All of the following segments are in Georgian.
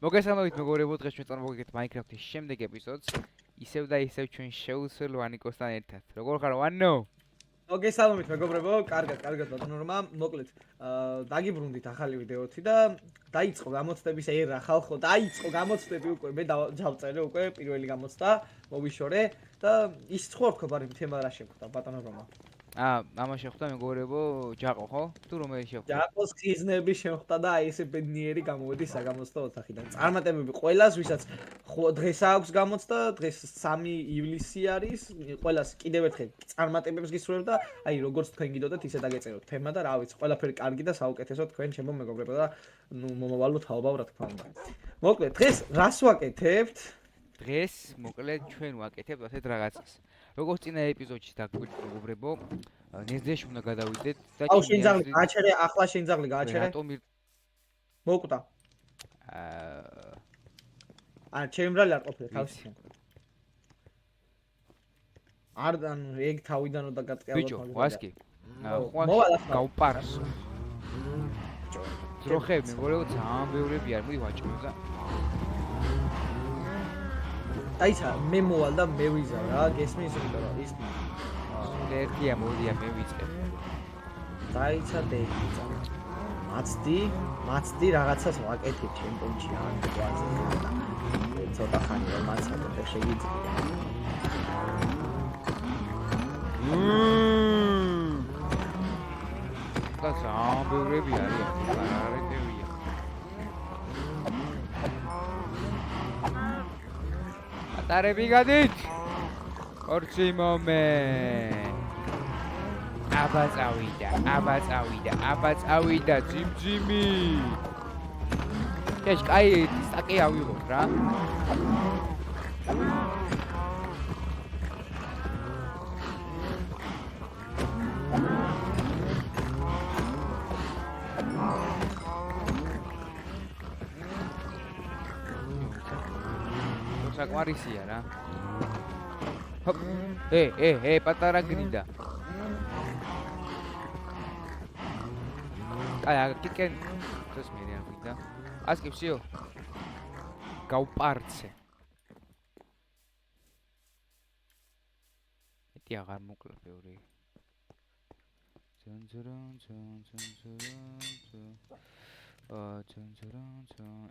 მოგესალმებით მეგობრებო, დღეს ჩვენ წარმოვიდგენთ Minecraft-ის შემდეგ ეპიზოდს. ისევ და ისევ ჩვენ შეუსრულო ანიკოსთან ერთად. როგორ ხარ, ვანო? მოგესალმებით მეგობრებო, კარგად ბატონო რომა, მოკლედ დაგიბრუნდით ახალი ვიდეოთი და დაიწყო გამოცდების ერა ხალხო, დაიწყო გამოცდები უკვე, მე დავწერე უკვე პირველი გამოცდა, მოვიშორე და ის ხო ვქო ბარი თემა რა შეხვდა ბატონო რომა. ამა შეხვდა მეგობრებო, ჯაყო ხო? თუ რომელი შეხვდა? ჯაყოს ხიზნები შეხვდა და აი ესე ბედნიერი გამოვიდის საგამოცდო ოთახიდან. წარმატებები ყველას, ვისაც დღეს აქვს გამოცდა, დღეს 3 ივლისი არის, ყველას კიდევ ერთხელ წარმატებებს გისურვებ და აი როგორც თქვენ გიდოდეთ, ისე დაგეწეროთ თემა და რა ვიცი, ყველაფერი კარგი და საუკეთესო თქვენ ჩემო მეგობრებო და ნუ მომავალო თაობაო რა თქმა უნდა. მოკლედ დღეს რას ვაკეთებთ? დღეს მოკლედ ჩვენ ვაკეთებთ ასეთ რაღაცას. როგორც წინა ეპიზოდში დაგვიყვეთ მეგობრებო, ნეზდეში უნდა გადავიდეთ და აუ შენძაღლი გააჩერე, ახლა შენძაღლი გააჩერე. რატომ მოკვდა. ჩემი ბრალი არ ყოფილა თავში. არ ანუ ეგ თავიდან უნდა გაწყიალო ბიჭო, ვასკი. მოვალ ახლა. გავპარსო. ძროხები მეგობრებო ძალიან ბევრები არ მოდი ვაჭრო და აიცა მე მოვალ და მე ვიზავ რა გესმის იმიტომ რომ ის ერთია მოდია მე ვიწყებ. დაიცა დეიცა. მაცდი რაღაცას ვაკეთებ ჩემპიონში ან კვაზე და ცოტა ხანი რომ მაცადო შეგიძლია. და ძალიან ბევრები არიან, არარეთებია. ატარები გადით. ორცი მომე. აბა წავიდა, ძიმძიმი. ეს კაი სტაკი ავიღოთ რა. საკმარისია რა. ჰოპ. პატარა გრიდა. აი, კიკენ. ეს მე რა გრიდა. ასკიფსიო. გავპარცე. მეტი აღარ მოკლა ბევრი.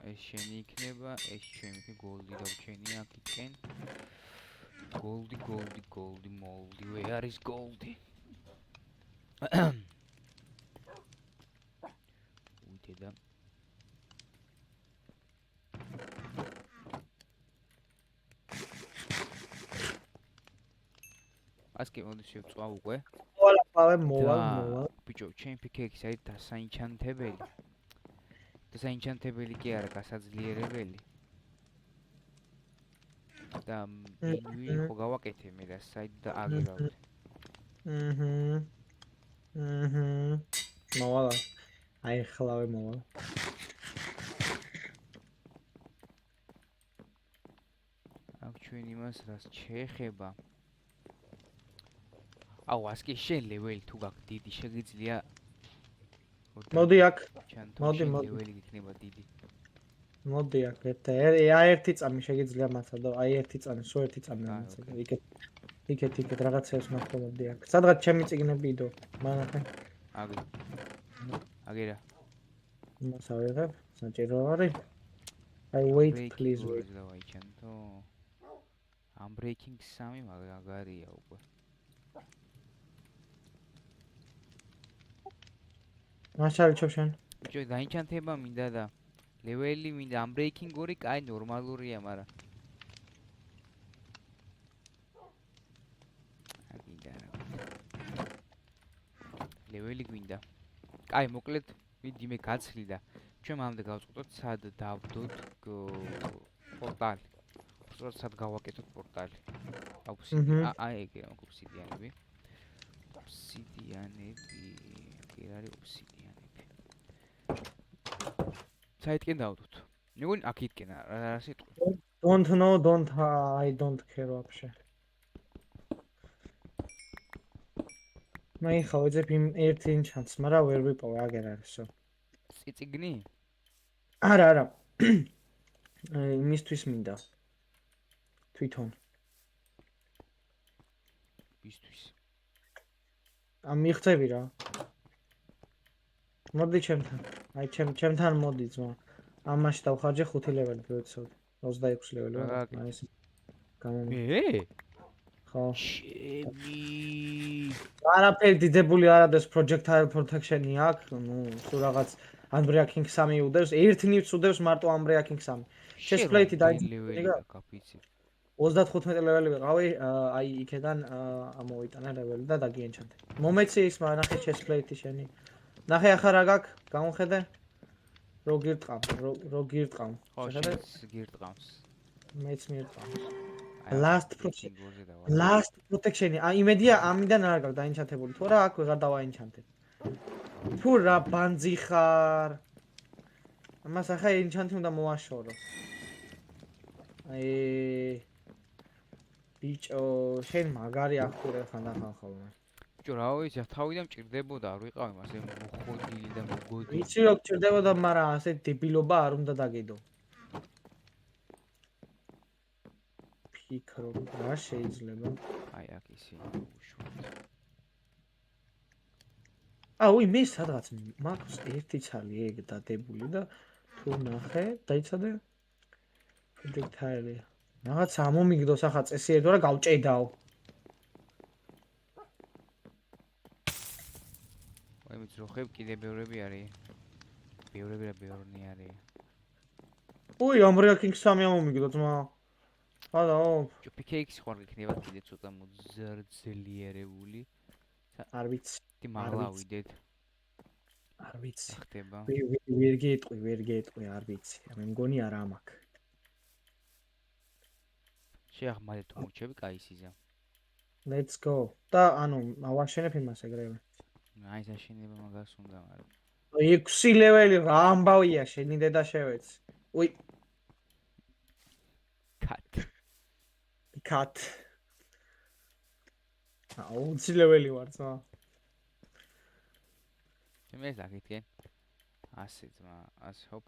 ეს შენი იქნება, ეს ჩემი გოლდი დავჩენია აქეთკენ. გოლდი, მოლდი, where is goldi? უდედა. ასკი მოდი შევწვა უკვე. მოვალ. ბიჭო, ჩემი პიკექის არის დასაინჩანტებელი. დასაინჩანტებელი კი არა, გასაძლიერებელი. და მინვი ხო გავაკეთე მე და საით და აგირავთ. მოვალ. აი ხლავე მოვალ. აქ ჩვენ იმას რას შეეხება. აუ, ასკი შენ ლეველი თუ გაქვს დიდი შეგიძლია მოდი აქ. მოდი ლეველი იქნება დიდი. მოდი აქ ერთი წამი შეგიძლია მაცადო, აი ერთი წამი, სულ ერთი წამი მაცადო. იქეთ რაღაცებს ნახო მოდი აქ. სადღაც ჩემი წიგნები იდო. მანახე. აგერა. მოსავიღებ, საჭირო არის. I wait please wait. დავაიჩანთო. I'm breaking 3 მაგარია უკვე. მაშალ ჩოშენ. ბიჭო, დაინჩანთება მინდა და ლეველი მინდა, I'm breaking 2 კაი ნორმალურია, მაგრამ აგიდა რა. ლეველი გვინდა. კაი, მოკლედ მიდი მე გაცლი და ჩვენ მამდე გავწყდოთ სად დავდოთ პორტალი. უბრალოდ სად გავაკეთოთ პორტალი. აი ეგ ობსიდიანები. კი არის ობსიდიანები. საითკენ დავდოთ. მეგონი აქითკენ რა სიტყვი. Don't know, I don't care вообще. მე ხა ვეძებ იმ ერთ ინჩანტს, მაგრამ ვერ ვიპოვე, აგერ არისო. წიგნი? არა. იმისთვის მინდა. თვითონ. ისთვის. მიღწევი რა. მოდი ჩემთან. აი ჩემთან მოდი ძმა. ამაში დავხარჯე 5 ლეველი ვეცოდი. 26 ლეველი რა ვარ. გაკეთე? აი ეს გამომი. მე? ხო. ჩემი. არაფერი დიდებული არ არის project tile protection-ი აქვს. ნუ სულ რაღაც unbreaking 3 უდევს. ერთ ნივთს უდევს მარტო unbreaking 3. chest plate-ი ლეველი დაიწყე. და კაფიცი. 35 ლეველი ვიყავი. აი იქიდან ამოვიტანა ლეველი და დაგიენჩანტე. მომეცი ის ნახე chest plate-ი შენი. ნახე ახლა რა გაქვს? გამოხედე. რო გირტყავს. ხო, შენც გირტყავს. მეც მირტყავს. აი, last protection-ი. იმედია ამიდან არ გაქვს დაინჩანტებული. თუ რა აქ ვეღარ დავაინჩანტე. თუ რა ბანძი ხარ. ამას ახლა ენჩანტი უნდა მოვაშორო. ბიჭო, შენ მაგარი ახურე ხანდახან ხოლმე. ბიჭო, რა ვიცი, თავიდან მჭირდებოდა, არ ვიყავი მასე მოხოდილი და მოგოდი. ვიცი რომ გჭირდებოდა, მაგრამ ასე დებილობა არ უნდა დაგედო. ფიქრო, რა შეიძლება? აი, აქ ისი უშუალოდ. აუი, მე სადღაც მაქვს ერთი ცალი ეგ დადებული და თუ ნახე, დაიცადე. project tile. რაღაც ამომიგდოს ახლა წესიერი და გავჭედაო. აი, მე ძროხებ კიდე ბევრები არის. ბევრნი არის. უი, unbreaking 3 ამომიგდო ძმა. ჰალო. ბიჭო, PKX ხوار იქნება კიდე ცოტა მოძრძლიერებული. არ ვიცი. დი მაღლავიდეთ. არ ვიცი. ხდება. ვერ გეტყვი, არ ვიცი. მე მგონი არა მაქვს. შეახმალეთ მოვჩები კაი სიზა. Let's go. და ანუ ავაშენებ იმას ეგრევე. აი, საშინება მაგას უნდა, მაგრამ 6 ლეველი რა ამბავია შენი დედა შევეცი. უი, cut. 20 ლეველი ვარ ძმა. მე ზაგითკენ. ასე ძმა, ასე ჰოპ.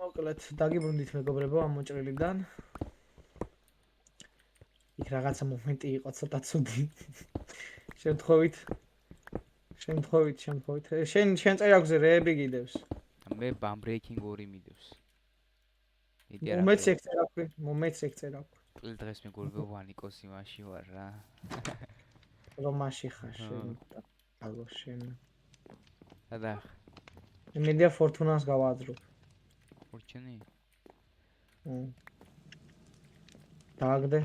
მოკლედ, დაგიბრუნდით მეგობრებო ამ მოჭრილიდან. იქ რაღაცა მომენტი იყო ცოტა ცუდი. შემთხვევით. შენ წერაქვზე რეები გიდევს. მე bambreaking 2 მიდევს. მომეც ეკწერაქვი. წელი დღეს მეგობრებო ვანიკოს იმაში ვარ რა. რომაში ხარ შენ? ალო შენ. სადა? იმედია ფორტუნას გავაძრო. ფორჩენი? დააგდე.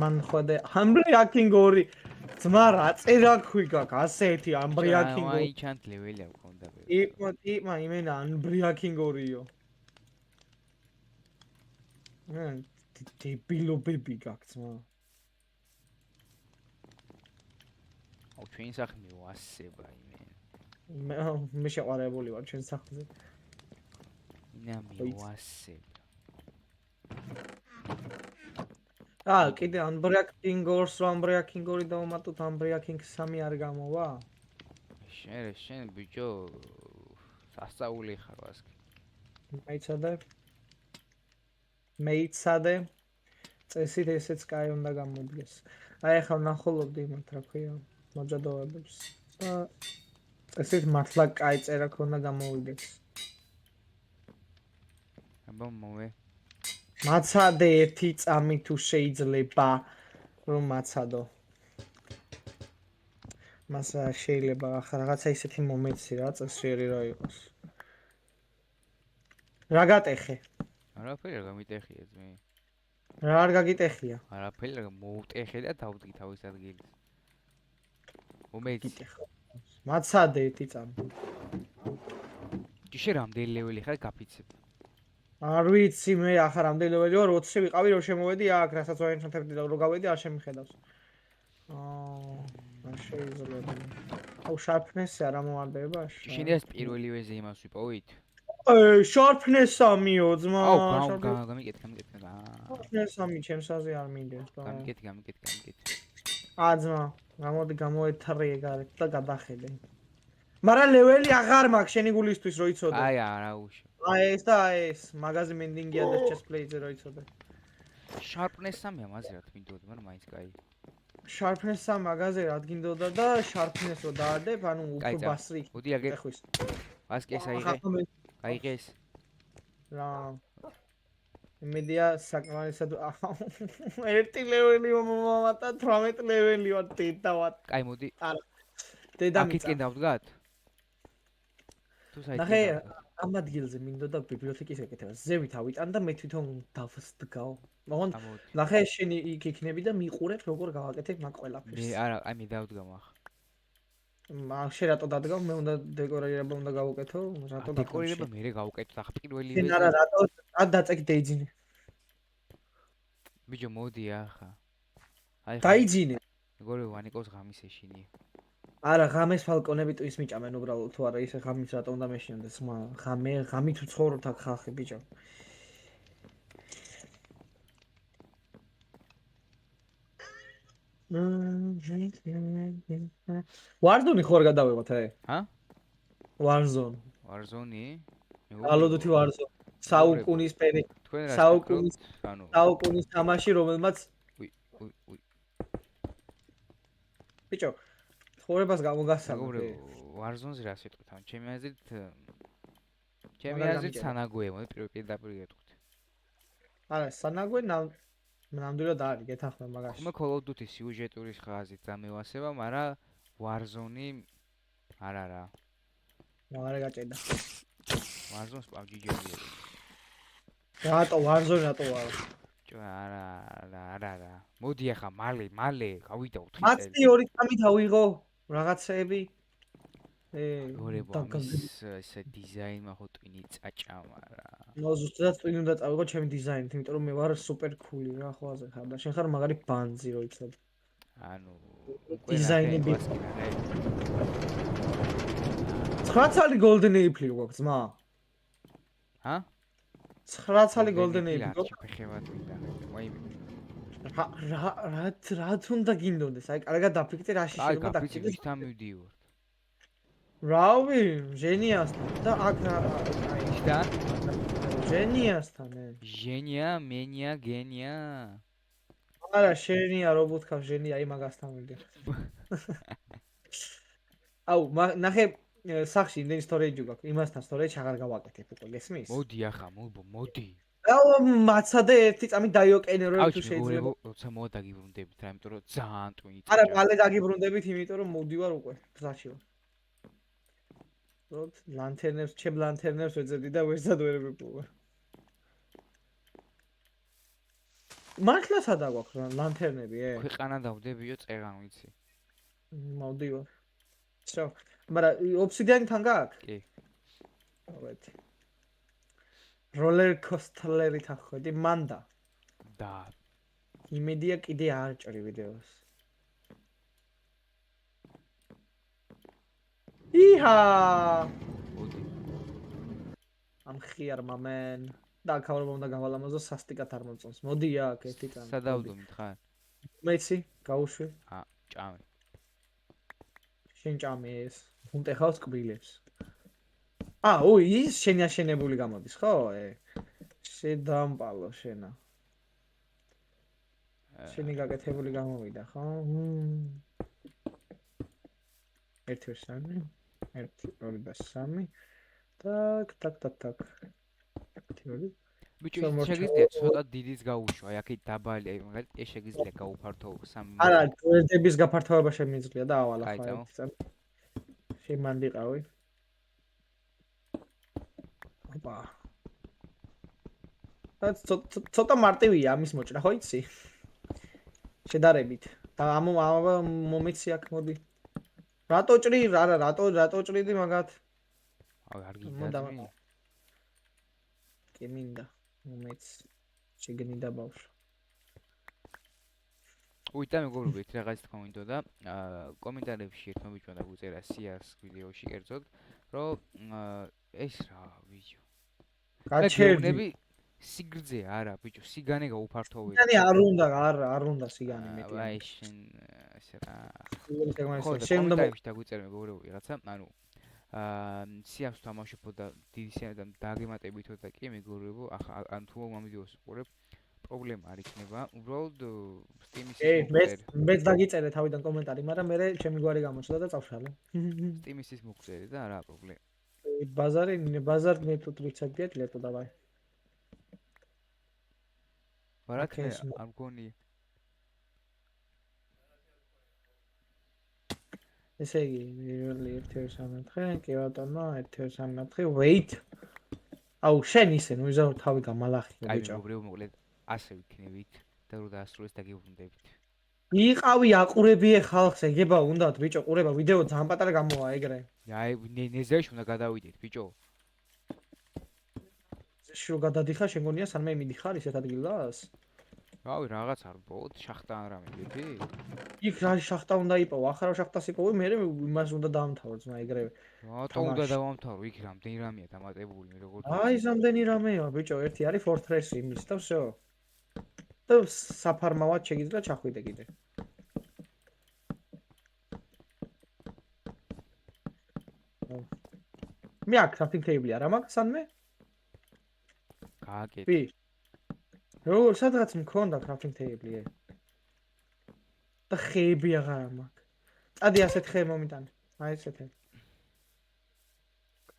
მან ხვდე unbreaking 2. ძმა რა წერაქვი გაქვს ასეთი unbreaking 2. აი ჩანთ ლეველი არ მქონდა ვერ. იპმა იმენა unbreaking 2-იო. დებილობები გაქვს ძმა. აუ ჩვენ სახე მივასება იმენ. მე შეყარებული ვარ ჩვენ სახლზე. ინა მივასება. კიდე unbreaking 2 დავუმატოთ unbreaking 3 არ გამოვა? შენ ბიჭო სასწაული ხარ ვასკი. მეიცადე. წესით ესეც კაი უნდა გამოდგეს. აი ახლა ვნახულობდი იმათ რა ქვია მოჯადოებებს. წესით მართლა კაი წერა ქონდა გამოვიდეს. აბა მომე. მაცადე ერთი წამი თუ შეიძლება რომ მაცადო. მას შეიძლება ახლა რაღაცა ისეთი მომეცი რა წესიერი რა იყოს. რა გატეხე? არაფერი არ გამიტეხია ძმე. რა არ გაგიტეხია? არაფერი არ მოუტეხე და დავდგი თავის ადგილს. მომეცი. მაცადე ერთი წამი. ჯიშე რამდენი ლეველი ხარ გაფიცებ? არ ვიცი მე ახლა რამდენი ლეველი ვარ 20 ვიყავი რომ შემოვედი აქ რასაც ვაენჩანტებდი და რო გავედი არ შემიხედავს. არ შეიძლება. აუ sharpness-ი არ ამოვარდება? შენიას პირველი ვეზე იმას ვიპოვით? sharpness 3-იო ძმა. აუ გამიკეთ. sharpness 3 ჩემსაზე არ მინდებს და. გამიკეთ. ძმა, გამოდი გამოეთრიე გარეთ და გადახედე. მაგრამ ლეველი აღარ მაქვს შენი გულისთვის რო იცოდე. აი არა უშო. აი ეს და აი ეს მაგაზი მენდინგია და chest plate-ზე რო იცოდე. Sharpness-ა მეზრად მინდოდა, მაგრამ მაინც კაი. Sharpness-ა მაგაზე რა გინდოდა და sharpness რო დაადებ, ანუ უფრო ბასრი. მოდი აგე. ეხვის. ასკეს აიღე. აიღე ეს. რა. იმედია საკმარისად ერთი ლეველი მომამატა 18 ლეველი ვარ დედავად. კაი მოდი. არა. დედამიწა. აქეთკენ დავდგათ. თუ საერთოდ ნახე ამ ადგილზე მინდოდა ბიბლიოთეკის ეკეთება. ზევით ავიტან და მე თვითონ დავსდგავ. მაგრამ ნახე შენი იქ იქნები და მიყურებ როგორ გავაკეთებ მაგ ყველაფერს. მე არა, აი მე დავდგამ ახლა. მაგ შე რატო დადგავ? მე უნდა დეკორირება უნდა გავუკეთო, რატო დადგავ? დეკორირება მე გავუკეთოთ ახლა პირველივე. შენ არა რატო არ დაწეკ დაიძინე. ბიჭო მოდი ახლა. აი დაიძინე. მეგობრებო ვანიკოს ღამის ეშინია. არა, ღამეს ფალკონები ტვის მიჭამენ უბრალოდ თუ არა ისე ღამის რატო უნდა მეშინდეს? ღამით უცხოვრობთ აქ ხალხი ბიჭო. Warzone ხوار გადავიღოთ აი. ჰა? Warzone. Warzone? ალოდუთი Warzone. საუკუნის პერი. თქვენ რა საუკუნის ანუ საუკუნის თამაში რომელმაც უი. ბიჭო, ცხოვრებას გამოგასწავლე. მეგობრებო, Warzone-ზე რა სიტყვით? ანუ ჩემი აზრით სანაგვეა, მოდი პირდაპირ გეტყვით. არა, სანაგვე ნამდვილად არის, გეთახმე მაგაში. ხომ Call of Duty სიუჟეტურის ხაზით დამევასება, მაგრამ Warzone არა რა. მაგარი გაჭედა. Warzone-ს PUBG-ია. რატო Warzone რატო არა? ჭო არა. მოდი ახლა მალე გავიდა 4 წელი. მაცი 2-3 თავიღო რაღაცეები. გორებო ეს დიზაინმა ხო ტვინი წაჭამა რა. ნუ ზუსტად ტვინი უნდა წავიღო ჩემი დიზაინით, იმიტომ რომ მე ვარ სუპერ კული რა ხვაზე ხარ და შენ ხარ მაგარი ბანძი რო იცოდ. ანუ დიზაინი 9 წელი golden apple გვაქვს ძმა. ჰა? 9 წელი golden apple გვაქვს. ფეხება თვითონ. მოიმე. რა თუნდა გინდოდეს? აი კარგად დაფიქრე რაში შეიძლება აი დაგჭირდეს. გაფიცი თამივდივარ. რავი, ჟენიასთან და აქ აი და ჟენიასთან. ჟენია, მენია, გენია. არა, შენია რობოტქა ჟენია აი მაგასთან მივდივარ. აუ, ნახე სახში იმდენი storage გვაქვს. იმასთან storage აღარ გავაკეთებ უკვე, გესმის? მოდი ახლა, მოდი. აუ, მაცადე ერთი წამი დაიოკენერო თუ შეიძლება. როცა მოდაგიბრუნდებით რა, იმიტომ რომ ძალიან ტვინი. არა, მალე დაგიბრუნდებით, იმიტომ რომ მოვდივარ უკვე გზაში ვარ. როდ ლანთერნებს, ჩემ ლანთერნებს ვეძებდი და ვერცად ვერ ვიპოვე. მართლა სადა გვაქვს ლანთერნები, ქვეყანა დავდებიო წერან ვიცი. მოვდივარ. всё. მაგრამ ობსიდიანთან გააქვს? კი. მოვედი. როლერ კოსტლერი თახვედი მანდა. და იმედია კიდე არ ჭრი ვიდეოს. იჰა! მოდი. ამ ხიარმა მენ და ქავრობა უნდა გავალამაზო სასტიკად არ მოწონს. მოდი აქ ერთი წამი. სადავდომით ხარ? მეცი, გაუშვი. ჭამე. შენ ჭამე ეს. უნტეხავს კბილებს. ოი, ის შენი აშენებული გამოდის, ხო? შედამპალო შენა. შენი გაკეთებული გამოვიდა, ხო? 1 2 3 ტაკ. ბიჭო, შეგიძლია ცოტა დიდიც გაუშვო, აი აქეთ დაბალი, აი მაგალითად ეს შეგიძლია გაუფართო 3. არა, გვერდების გაფართოება შემიძლია და ავალა კაი, ხო? შემანდიყავი. ოპა. ცოტა მარტივია ამის მოჭრა, ხო იცი? შედარებით. და ამ მომეცი აქ მოდი. რატო ჭრი? არა, რატო ჭრიდი მაგათ? არ გინდა. კი მინდა. მომეცი. შეგნიდა ბავშვ. უიტა მეგობრებო, ეს რაღაც თქვა მინდოდა, კომენტარებში ერთმა ბიჭმა დაგუწერა სიას ვიდეოში კერძოდ, რომ ეს რა ვიდეო. გაჩერდები სიგრძე არა, ბიჭო, სიგანე გაუფართოვე. სიგანე არ უნდა სიგანე მეტი. აი შენ ეს რა. შენ უნდა დაგუწერე მეგობრებო ვიღაცა, ანუ სიამს თამაშობოდა დიდი სიამთან დაგემატებითო და კი მეგობრებო, ან თუ მომიდიოს უყურებ, პრობლემა არ იქნება. უბრალოდ Steam-ის ის მოგწერ. მეც დაგიწერე თავიდან კომენტარი, მაგრამ მე ჩემი გვარი გამოჩნდა და წავშალე. Steam-ის ის მოგწერი და არა პრობლემა. ბაზარ მე თუ თვიცაგდიათ ლეტო დავაი. ვარათ მე არ მგონი. ესე იგი 1-2-3-4 კი ბატონო 1-2-3-4 wait აუ შენ ისე ნუ იზავ თავი გამალახია აი ბიჭო მეგობრებო, მოკლედ ასე ვიქნებით და რო დაასრულეს დაგიბრუნდებით. იყავი აყურებიე ხალხს ეგება უნდათ ბიჭო ყურება ვიდეო ძალიან პატარა გამოვა ეგრე აი ნეზეში უნდა გადავიდეთ ბიჭო. შრო გადადიხარ შენ გონია სანმე მიდიხარ ისეთ ადგილას რავი რაღაც არ ბოთ შახტა არა მეგები? იქ რა შახტა უნდა იპოვო ახლა შახტას იპოვე მე იმას უნდა დავამთავრო ძმა ეგრევე რატო უნდა დავამთავრო იქ რამდენი რამეა დამატებული მე როგორ აი ზამდენი რამეა ბიჭო ერთი არის fortress იმის და всё და საფარმავად შეგიძლია ჩახვიდე კიდე მე აქ crafting table-ი არა მაქვს სანმე? გააკეთე. ვი? როგორ სადღაც მქონდა crafting table-ი? და ხეები აღარა მაქვს. წადი ასეთ ხე მომიტანე. აი ესეთი.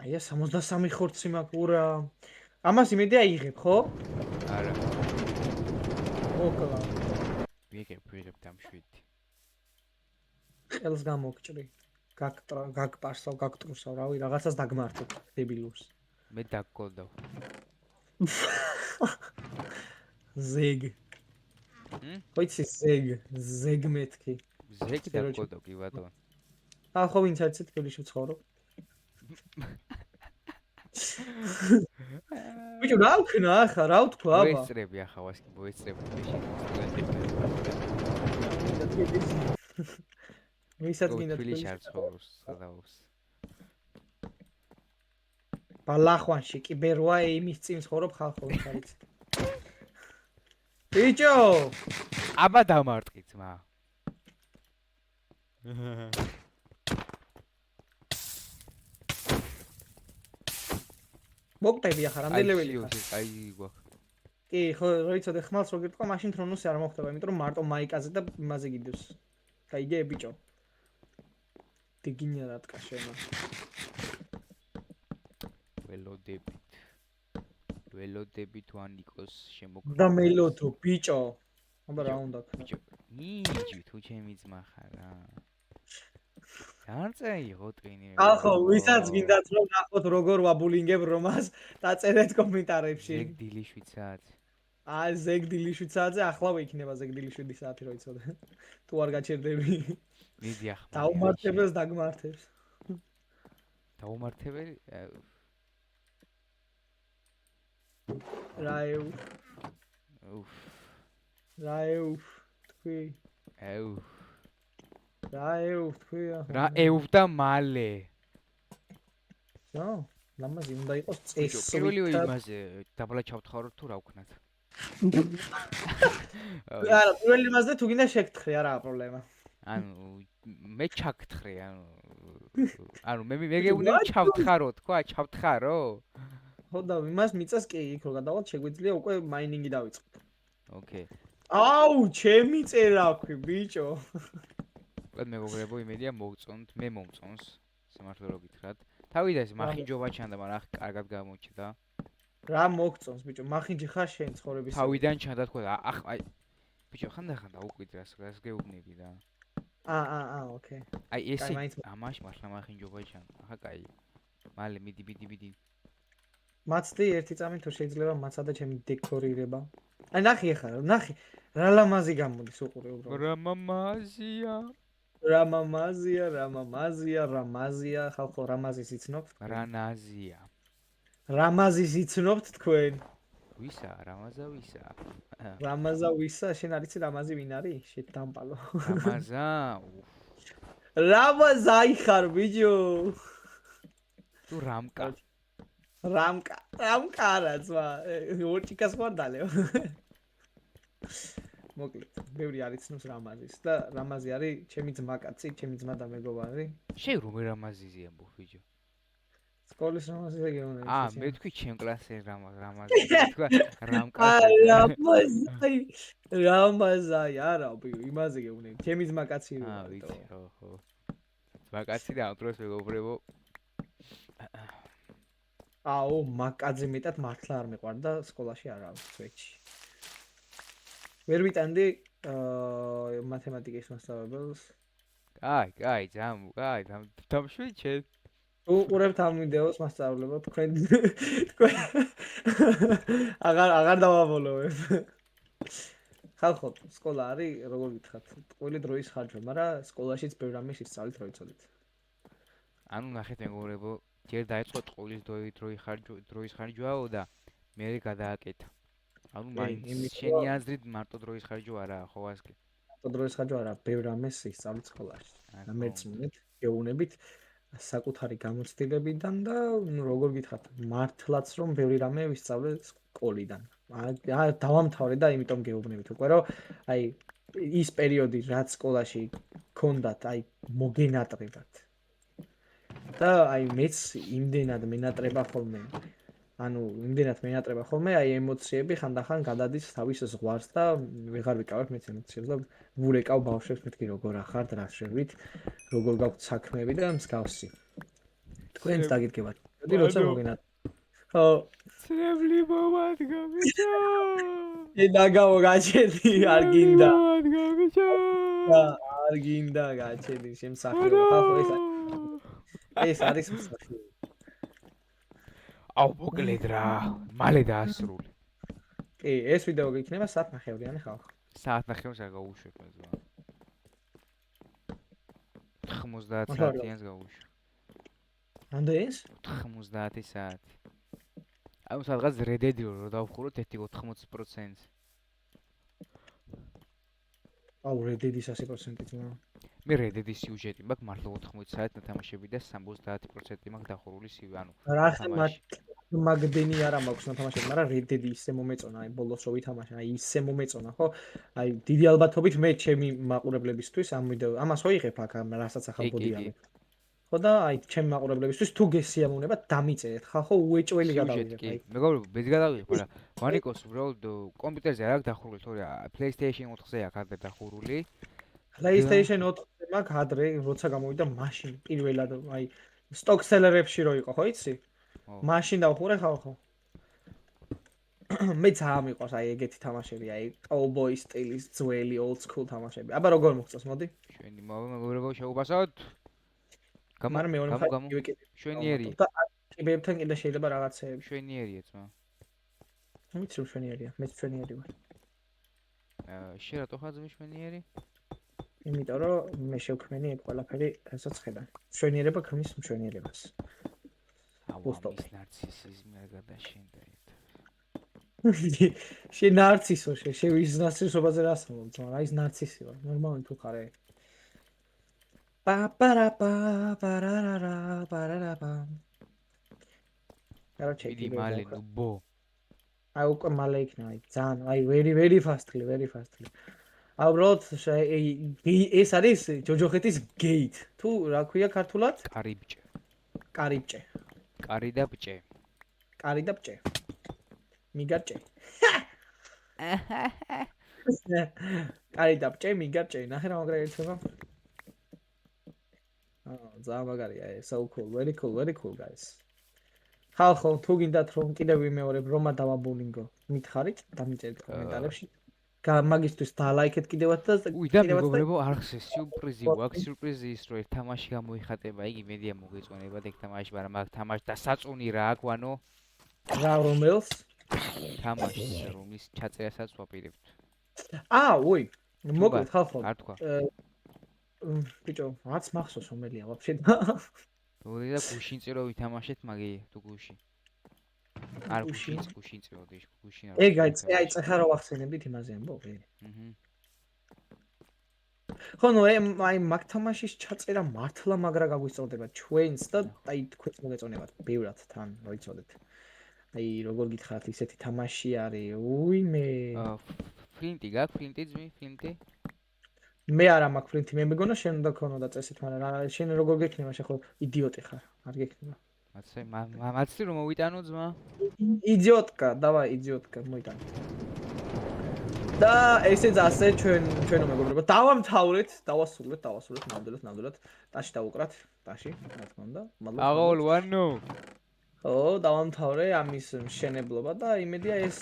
აი 63 ხორცი მაქვს, ურა. ამას იმედი აიღებ, ხო? არა. ოკლა. ვიღებ დამშვიდი. ხელს გამოგჭრი. გაგპარსავ, გაგტრუსავ, რავი, რაღაცას დაგმართებ, დებილურს. მე დაგკოდავ. ზეგ. ხოიცი ზეგ მეთქი. ზეგ დაგკოდავ კი ბატონო. ხო ვინც არის თბილისში ცხოვრობ. ბიჭო რა ვქნა ახლა რა ვთქვა აბა? მოეწრები ახლა ვასკი მოეწრები ვისაც გინდა თბილისში არ ცხოვრობს სადაოს. ბალახვანში კიბერვა იმის წინ ცხოვრობ ხალხო ვინც არის. ბიჭო! აბა დამარტყი ძმა. მოგტები ახლა რამდენი ლეველი ხარ? აი გვაქვს. კი, ხო, როიცოდე ხმალს რო გიტყვა, მაშინ თრონუსი არ მოხდება, იმიტომ რომ მარტო მაიკაზე და იმაზე გიდევს. გაიგე ბიჭო. დგინია რა თქმა შემა. ველოდებით ვანიკოს შემოგრა. და მელოდო ბიჭო. აბა რა უნდა ქნა? ბიჭო, ნიჯი თუ ჩემი ძმა ხარ რა. განწეიღო ტვინი. ახო, ვისაც გინდათ რომ ნახოთ როგორ ვაბულინგებ რომას, დაწერეთ კომენტარებში. ზეგ დილიშვიცაც. აი, ზეგ დილიშვიცაძე ახლავე იქნება ზეგ დილიშვიდი საათი რო იცოდე. თუ არ გაჩერდები. მიდი ახლა. დაუმართებელს დაგმართებს. დაუმართებელი? რაიუ. უფ. რაიუ. თქვი. აუ. რაიუ, თქვი. რა ეუვ და მალე. ნო, ლამაზი უნდა იყოს წესი. პირველი იმაზე დაბლა ჩავთხარო თუ რა ვქნათ. არა, პირველი იმაზე თუ გინდა შეგთხრი, არაა პრობლემა. ანუ მე ჩაგთხრი, ანუ მე მეგეუბნები ჩავთხარო, თქვა, ჩავთხარო? ხო და იმას მიწას კი იქ რო გადავალ შეგვიძლია უკვე მაინინგი დავიწყოთ. ოკეი. აუ, ჩემი წერაქვი, ბიჭო. ყველ მეგობრებო იმედია მოგწონთ, მე მომწონს, სამართლე რო გითხრათ. თავიდანვე მახინჯობა ჩანდა, მაგრამ ახლა კარგად გამოჩნდა. რა მოგწონს, ბიჭო, მახინჯი ხარ შენ ცხოვრების. თავიდან ჩანდა თქვა, აი ბიჭო, ხანდახან დაუკვირდრას, რას გეუბნები რა. ოკეი. აი ესე ამაში მართლა მახინჯობა ჩანდა. ახლა კაი. მალე მიდი. მაცდი ერთი წამი თუ შეიძლება მაცა და ჩემი დეკორირება. აი ნახე ახლა, ნახე. რა ლამაზი გამოდის უყურე უბრალოდ. რამაზია, ხალხო რამაზის იცნობთ? რანაზია. რამაზის იცნობთ თქვენ? ვისა, რამაზა ვისა? რამაზა ვისა, შენ არიცი რამაზი ვინ არის? შეთამპალო. რამაზა? რამაზა იხარ ბიჭო. თუ რამკა. რამკა რა ძმა, ორჭიკას ვარდალე. მოკლედ, ბევრი არ იცნობს რამაზის და რამაზი არის ჩემი ძმა კაცი, ჩემი ძმა და მეგობარი. შენ რომ რამაზიზი ამბობ ბიჭო. სკოლის რამას ისე გეუბნები მე შეჩემ. თქვი ჩემ კლასზე რამაზე თქვა რამ აი კლასზე რამაზაი არა იმაზე გეუბნები ჩემი ძმა კაცი ვიყო ვიცი ხო მაგაცი და ამ დროს მეგობრებო მაკაძე მეტად მართლა არ მეყვარდა სკოლაში არა სვეჩი ვერ ვიტანდი მათემატიკის მასწავლებელს კაი დამშვიდე უყურებთ ამ ვიდეოს მასწავლებელ თქვენ აღარ დავაბოლოვებ ხალხო სკოლა არის როგორ გითხრათ ყველი დროის ხარჯვა მაგრამ სკოლაშიც ბევრ რამეს ისწავლით რო იცოდეთ ანუ ნახეთ მეგობრებო ჯერ დაიწყო ტყუილის დროის ხარჯვაო და მე გადააკეთა ანუ მაინც შენი აზრით მარტო დროის ხარჯვა არაა ხო ასკი მარტო დროის ხარჯვა არა ბევრ რამეს ისწავლით სკოლაში და მეწმინეთ გეუბნებით საკუთარი გამოცდილებიდან და როგორ გითხრათ მართლაც რომ ბევრი რამე ვისწავლე სკოლიდან დავამთავრე და იმიტომ გეუბნებით უკვე რომ აი ის პერიოდი რაც სკოლაში გქონდათ აი მოგენატრებათ და აი მეც იმდენად მენატრება ხოლმე აი ემოციები ხანდახან გადადის თავის ზღვარს და ვეღარ ვიკავებ მეც ემოციებს და ვურეკავ ბავშვებს მეთქი როგორ ახართ რა შევით როგორ გაქვთ საქმეები და მსგავსი თქვენც დაგიდგებათ მოდი როცა მოგენატრ ხო ცრემლი მომადგამიჩო დაგავო გაჩედი არ გინდა მომადგამიჩო არ გინდა გაჩედი შემსახიობ ხალხო ეს არის მსახიობ მოკლედ რა მალე დაასრულე კი ეს ვიდეო გიქნება საათნახევრიანი ხალხო საათნახევრს არ გავუშვებ მე ზღვა 90 საათიანს გავუშვებ ამდენს 90 საათი აი სადღაც რედედი რო დავხუროთ 1.80%-ს რედედის 100%-ით მე რედედის სიუჟეტი მაქვს მართლა 80 საათი ნათამაშები და 70% მაქვს დახურული ანუ რა მაგდენი არა მაქვს ნათამაშები, მაგრამ რედედი ისე მომეწონა, აი ბოლოს რო ვითამაშე, აი ისე მომეწონა, ხო? აი დიდი ალბათობით მე ჩემი მაყურებლებისთვის ამ ვიდეო ამას ხო იღებ აქ რასაც ახალ ბოდიამი. ხო და აი ჩემი მაყურებლებისთვის თუ გესიამოვნება დამიწერეთ, ხალხო უეჭველი გადავიღებ აი. მეგობრებო, ბედი გადავიღებ, მაგრამ ვანიკოს უბრალოდ კომპიუტერზე არ აქვს დახურული, თორე PlayStation 4-ზე აქვს ადრე დახურული. PlayStation 4-ზე მაქვს ადრე, როცა გამოვიდა მაშინ პირველად, აი stock seller-ებში რო იყო, ხო იცი? მაშინ დავხურე ხალხო. მე ძალიან მიყვარს აი ეგეთი თამაშები, აი cowboy სტილის ძველი old school თამაშები. აბა როგორ მოგწონს, მოდი? შვენი მეგობრებო, შეუბასოთ. მაგრამ მეორე მხარეს ვიკიდე. შვენიერი. და კიბებთან კიდე შეიძლება რაღაცეები. შვენიერია ძმა. ვიცი რომ შვენიერია, მეც შვენიერი ვარ. შენ რატო ხარ ძმი შვენიერი? იმიტომ რომ მე შევქმენი ეს ყველაფერი რასაც ხედავ. შვენიერება ქმნის მშვენიერებას. ის ნარცისიზმი არ გადაშენდა ერთ. შენ ნარცისო, შენ ის ნარცისობაზე რას ამბობ, მაგრამ აი ეს ნარცისი ვარ, ნორმალური თუ ხარ. პაპარაპა პარარარა პარარაპა. კაროჩე დიდი მალე ნუბო. აი უკვე მალე იქნა, აი ძალიან, აი very fastly. აი უბრალოდ ეს არის ჯოჯოხეთის gate. თუ რა ქვია ქართულად? კარიბჭე. კარიბჭე. კარი და ბჭე. კარი და ბჭე. მიგარჭე. კარი და ბჭე, მიგარჭე. ნახე რა მაგრა ერთება. ძალიან მაგარია ეს. So cool, very cool guys. ხალხო, თუ გინდათ რომ კიდევ ვიმეორებ რომა დავაბოლინგო, მითხარით, დამიწერეთ კომენტარებში. მაგისთვის დალაიქეთ კიდევაც და მეგობრებო, არხზე სიურპრიზი აქვს, სიურპრიზი ის რომ ერთ თამაში გამოიხატება, იგი მედია მოგეწონება და ეგ თამაში, მაგრამ მაგ თამაში დასაწუნი რა აქვს, ანუ რა რომელს? თამაშს რომის ჩაწერასაც ვაპირებთ. უი, მოკლედ ხალხო. არ თქვა. ბიჭო, რაც მახსოვს რომელია ვაფშე. ორი და გუშინ წირო ვითამაშეთ მაგი თუ გუში. არ გუშინ წირო გუშინ. ეგ აი წეხა რა ვახსენებდით იმაზე ამბობ? ხო ნუ აი მაგ თამაშის ჩაწერა მართლა მაგრა გაგვისწორდება ჩვენს და აი თქვენს მოგეწონებათ ბევრად თან რო იცოდეთ. აი როგორ გითხრათ ისეთი თამაში არის. უი მე. ფლინტი გაქვს ფლინტი ძმი ფლინტი? მე არა მაქვს ფლინტი, მე მეგონა შენ უნდა ქონოდა წესით, მაგრამ შენ როგორ გექნება, შენ ხო იდიოტი ხარ, არ გექნება. მაცი მაცი რომ მოვიტანო ძმა. იდიოტკა, давай, იდიოტკა, მოიტანე. და ესეც ასე ჩვენო მეგობრებო, დავასრულეთ, ნამდვილად. ტაში დავუკრათ, ტაში, რა თქმა უნდა. მადლობა. აღავალ ვანო. ხო, დავამთავრე ამის მშენებლობა და იმედია ეს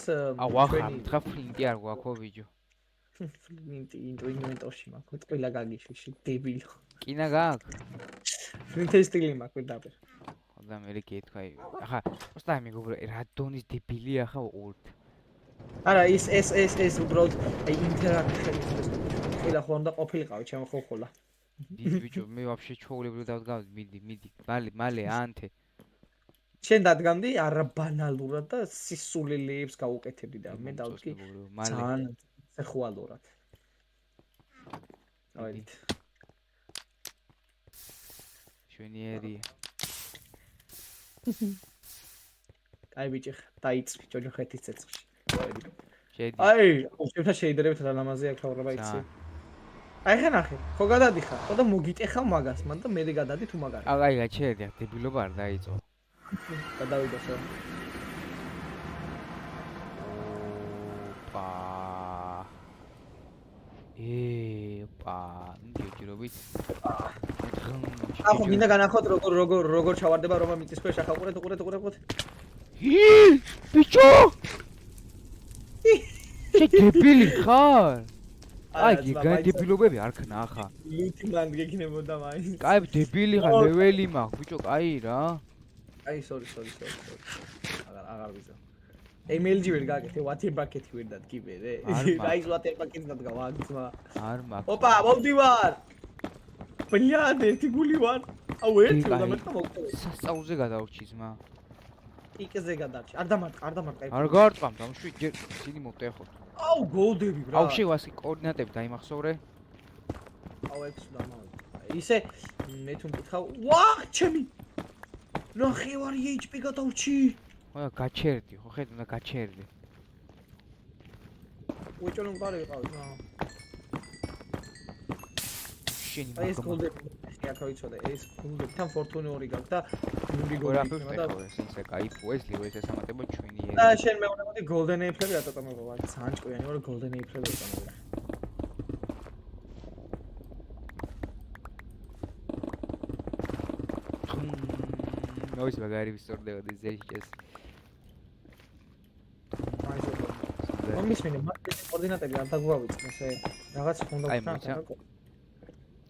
ვახარ, მითხა ფლინტი არ გვაქვს ბიჭო. ფლინტი ინვენტორში მაქვს, ყველა გაგიშვი, დებილო. კინა გაქვს? ფლინტის სტილი მაქვს პირდაპირ. და მე გითხრა, ახლა უბრალოდ მეგობრო, რა დონის დებილია ხა ულთ. არა, ეს უბრალოდ ინტერაქცია ის ყველა ხო უნდა ყოფილიყავი ჩემო ხოლა. ბიჭო, მე ვაფშე ჩაულებრივ დავდგავდი, მიდი, მალე ანთე. შენ დადგამდი არაბანალურად და სისულელეებს გაუკეთებდი და მე დავდგი ძალიან სეხუალურად. დავით. შვენიერია. აი ბიჭი, დაიწვი ჯოჯოხეთის ცეცხლში. შედი. აი, შევთა შეიდერებით რა ლამაზია აქ თავრობა იცი. აი ხე ნახე, ხო გადადიხარ, ხო და მოგიტეხავ მაგას, მან და მე გადადი თუ მაგარი. აი გაჩერდი, დებილობა არ დაიწყო. გადავიდა შო. ოპა. ოპა, ნიჭირობით. ახო მინდა განახოთ როგორ ჩავარდება რომა მიწის ქვეშ ახლა უყურეთ. ბიჭო! შე დებილი ხარ? აი, დებილობები არ ქნა ახლა. ლუტიმანდ გეკინებოდა მაინც. კაი, დებილი ხარ, ლეველი მაქვს, ბიჭო, კაი რა. აი, sorry. აღარ ვიზა. MLG ვერ გაკეთე, waterbucket ვერ დადგიბე რე. აი, waterbucket დადგა ვაგზმა. არ მაქვს. ოპა, მოვდივარ. ბლად, ერთი გული ვარ. აუ, ერთი და მე მოვკეთე. სასწაულზე გადავრჩი ზმა. პიკზე გადარჩი. არ დამარტყა. არ გარტყამ, დამშვი, ჯერ სინი მოვტეხოთ. აუ, გოლდები ბრა. აუ, შევასი კოორდინატები დაიმახსოვრე. აუ, ეს დამავიდა. ისე მე თუ მკითხავ, ვაჰ, ჩემი. ნახევარი HP გადავრჩი. ხო, გაჩერდი, ხო ხედავ და გაჩერდი. უჭონო მყარი ვიყავი, რა. შენი აი ეს გოლდები, ახლა ვიცოდე, ეს გოლდები თან ფორტუნი 2 გაქვს და ნური გოლდები გოლდები და ისე кайფო ეს ლივო ეს სამატებო ჩვენი და შენ მეუბნებოდი golden apple-ები ატოტამებო, აი ძალიან ჭკვიანი ვარ golden apple-ები ატოტამებო. ნოის მაგარი ვისწორდებოდი ზეშეს. მომის მინე მაგის კოორდინატები არ დაგვავიწყე ესე რაღაც ხონდა ვქნა.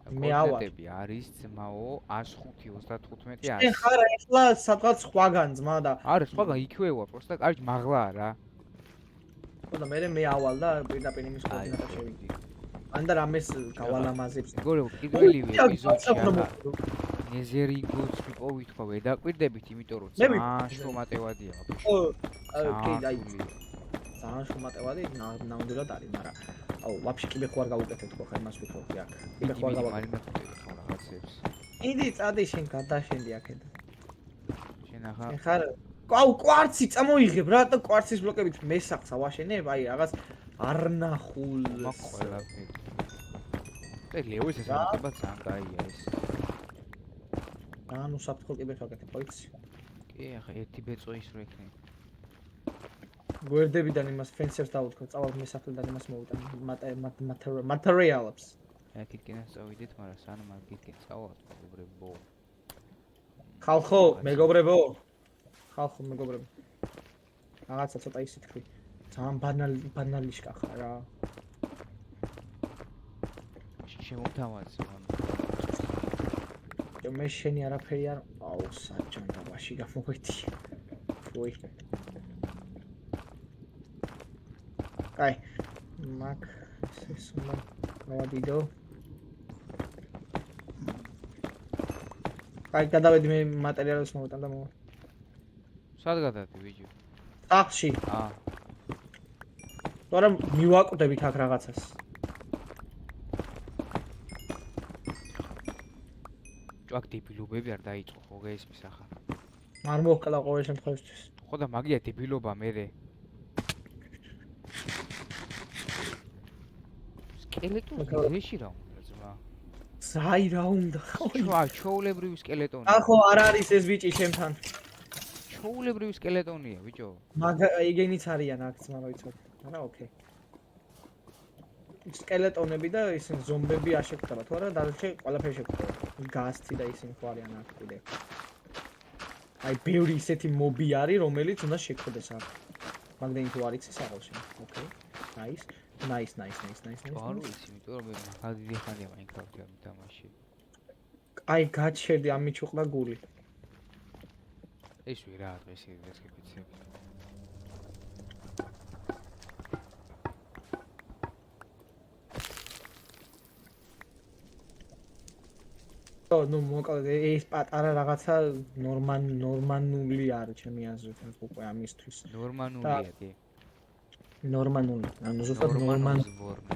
მე ავალ. კოორდინატები არის ძმაო 105-35 შენ ხარ ახლა სადღაც სხვაგან ძმა და არა სხვაგან იქვე ვარ, პროსტა კარგი მაღლაა რა. ხო და მე ავალ და პირდაპირ იმის კოორდინატა შევიდი. ანდა რამეს გავალამაზებს. გორე კიდველივე ეზოჩია. ნეზერინგოც მიპოვით ხო ვედაკვირდებით, იმიტომ რომ ძალიან შრომატევადია ვაფშე. ხო, აი ძალიან შრომატევადი ნამდვილად არის, მაგრამ აუ, ვაფშე კიდე ხო არ გავუკეთებ ხო ხა იმას ვიქოვდი აქ. კიდე ხო არ გავაკეთებ ხო რაღაცებს. იდი წადი შენ გადაშენდი აქედან. შენ ახლა შენ ხარ აუ, კვარცი წამოიღებ რა და კვარცის ბლოკებით მესახს ავაშენებ, აი რაღაც არნახულ ყველაფერი. და ლევოს ეს მოტება ძალიან კაია ეს. ანუ საფრთხო კიდე ხაკეთებ, ხო იცი? კი, ახლა ერთი ბეწო ის რო ექნება. გვერდებიდან იმას ფენსერს დავუთქო, წავალ მესახლიდან იმას მოვიტან materials. აქეთკენ წავიდეთ, მაგრამ სანამ აქეთკენ წავალთ, მეგობრებო. ხალხო, მეგობრებო. რაღაცა ცოტა ისე თქვი. ძალიან ბანალიშკა ხარ რა. შემოთავაზე მან. მე შენი არაფერი არ აუ საჯანდაბაში გამოვედი. ვოი. აი, მაგ ეს მოვიდო. აი, გადავედი მე მატერიალებს მოვიტან და მოვა. სად გადადი ბიჭო? სახლში. თორემ მივაკვდებით აქ რაღაცას. ჭვაკ დებილობები არ დაიწყო ხო გესმის ახლა. არ მოხდა ყოველ შემთხვევაში. ხო და მაგია დებილობა მერე. სკელეტონი რა უნდა ძმა? ზაი რა უნდა? ჩოულებრივი სკელეტონია. ახო არ არის ეს ბიჭი ჩემთან. ჩოულებრივი სკელეტონია, ბიჭო. ეგენიც არიან აქ ძმა მოიცოთ. არა, ოკეი. სკელეტონები და ისინი ზომბები არ შეგხვდება, თუ არა დარჩე ყველაფერი შეგხვდება. გასცი და ისინი ხო არიან აქ კიდე. აი, ბევრი ისეთი მობი არის, რომელიც უნდა შეგხვდეს აქ. მაგდენი თუ არ იცი საღოლში. ოკეი. ნაის. არ ვიცი, იმიტომ რომ მე მაგდენი ხანია Minecraft-ი არ მითამაში. აი, გაჩერდი ამ მიჩუყდა გული. ეს ვი რა დღეს გეფიცები. ნუ მოკლედ ეს პატარა რაღაცა ნორმანული არის ჩემი აზრით უკვე ამისთვის. ნორმანულია კი. ნორმანული. ანუ ზუსტად ნორმანოზბორნი.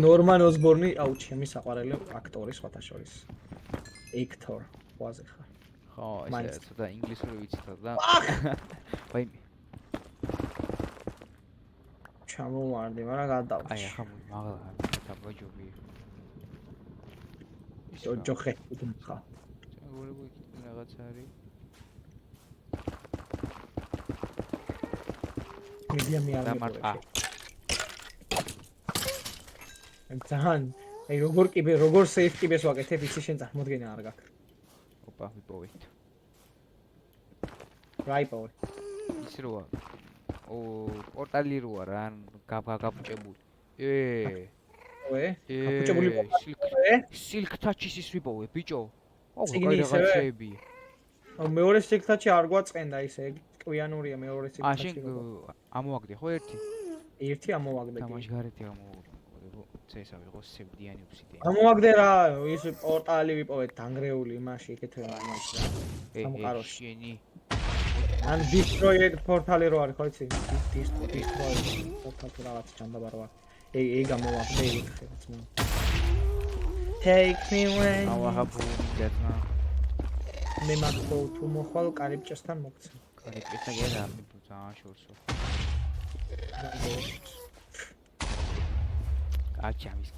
ნორმან ოსბორნი, აუ, ჩემი საყვარელი აქტორი სხვათა შორის. ექტორ, ყვაზე ხარ. ხო, ეს ცოტა ინგლისური ვიცით და ვაი ჩამოვარდი, მაგრამ გადავჭი. აი ახლა მაღლა დაბაჯობი. ჯოხე, უთმხა. ჩაგორებო იქ რაღაც არის. მედია მე არ დამარტყა. ძალიან, აი როგორ сейф კიბეს ვაკეთებ, იცი შენ წარმოდგენა არ გაქვს. ოპა, ვიპოვეთ. რა იპოვე? ის როა. პორტალი როა რა, გაბუჭებული. გაბუჭებული Silk Touch-ის ის ვიპოვე, ბიჭო. ციგნი ისევე? მეორე Silk Touch-ი არ გვაწყენდა ისე, კვიანურია მეორე Silk Touch-ი. შენ ამოვაგდე ხო ერთი? ერთი ამოვაგდე. თამაშგარეთი ამოვაგდე. წესა ვიღო სევდიანი ოფსიდიანი. ამოვაგდე რა, ის პორტალი ვიპოვეთ დანგრეული იმაში, იქეთ იმაში რა. სამყაროში. შენი. ან destroyed პორტალი რო არის, ხო იცი? destroyed პორტალი რაღაც ჯანდაბარ ვარ. ეგ ამოვაგდე იქეთ ძმა. Take me away. ავაჰაბუნდეთმა. მე მაგო თუ მოხვალ კარიბჭესთან მოგცე. კარიბჭესთან გერა მე ძალიან შორსო. აჩამის.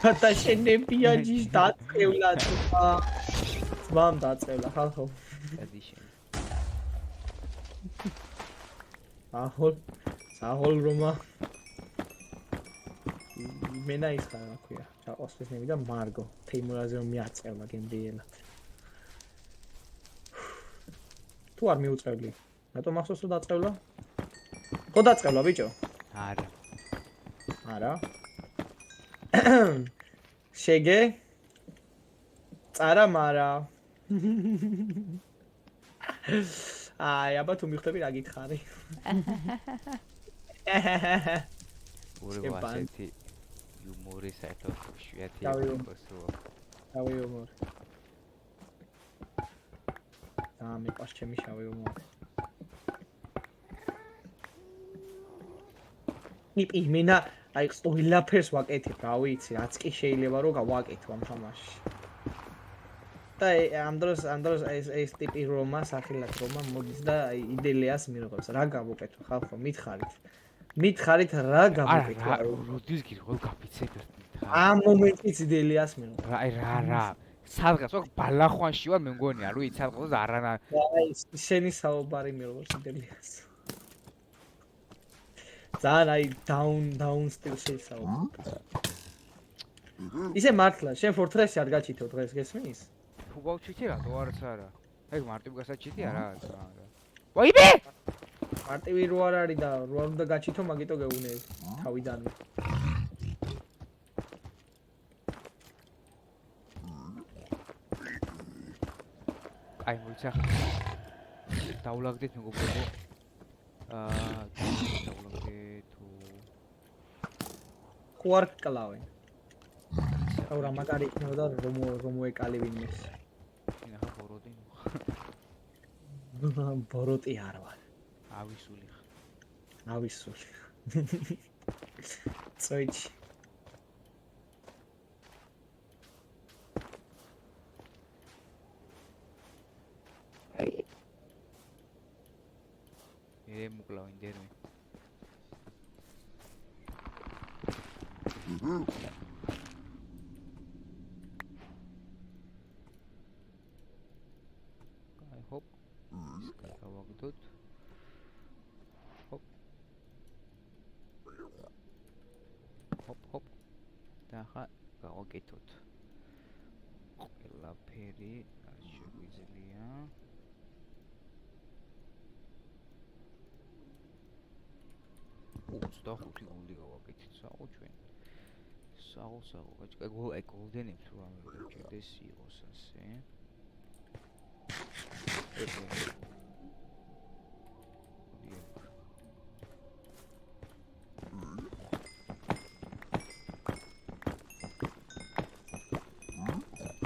გადაშენებია ჯიშ დაწევლა თვა. ძმამ დაწევლა ხალხო. გადიშენ. საჰოლ რომა. მენა ის ხარ რა ქვია. ჩაყოსდეს ნები და მარგო. თეიმურაზე რომ მიაწევლა გემრიელად. თუ არ მიუწევლი. რატომ ახსოვს რომ დაწევლა? ხო დაწევლა ბიჭო? არა. არა. შეგე? წარა მარა. აი, აბა თუ მიხვდები რა გითხარი. ურება ასეთი იუმორი საერთოდ შვიათია გასულა. შავი იუმორი. მეყვარს ჩემი შავი იუმორი. ნიპი მენა აი ყველაფერს ვაკეთებ, რა ვიცი, რაც კი შეიძლება რომ გავაკეთო ამ თამაშში. და ამ დროს ეს ტიპი რომა, სახელად რომა მოდის და იდელიას მიღებს. რა გავუკეთო ხალხო, მითხარით რა გავუკეთო? როდის გირღვევ გაფიცეთ ერთხელ. ამ მომენტიც იდელიას მიღებ. აი რა. სადღაც ოღ ბალახვანში ვარ მე მგონი არ ვიცი სადღაც არანა. აი შენი საუბარი მიღებს იდელიას. ძალიან აი დაუნ სტილში საუბარი. ისე მართლა, შენ ფორტრესი არ გაჩითო დღეს გესმის? თუ გავჩითი რატო არც არა. ეგ მარტივ გასაჩითი არა. ვაიმე! მარტივი რო არ არის და რო არ უნდა გაჩითო, მაგიტო გეუნე თავიდანვე. აი მოიცა. დაულაგდეთ მეგობრებო. დაულაგდე თუ ხო არ კლავენ. აუ რა მაგარი იქნებოდა რომო ეკალი ვინმეს. ნახა ბოროტი. ბოროტი არ ვარ. ავისული. წოიჩი. მუკლავ ინდერმი. აი ჰოპ გადავაგდოთ ჰოპ ჰოპ და ახლა გავაკეთოთ ყველაფერი რაც შეგვიძლია უცდახუთი გოლდი გავაკეთეთ საყო ჩვენ საყო აი გოლდენებს რომ ამერჩედეს იყოს ასე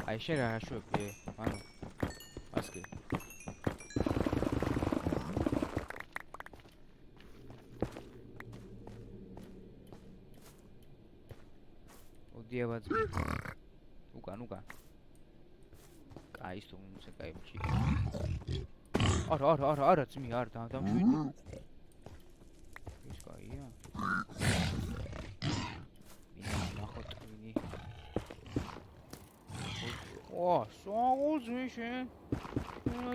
აი შენ რა შვები ანუ ასკი ოდიაბაც უკან კაი სტუმს კაი მჩი არა ძმი არ დამშვიდე ის კაია ნახოთ ვინი საღუზი შენ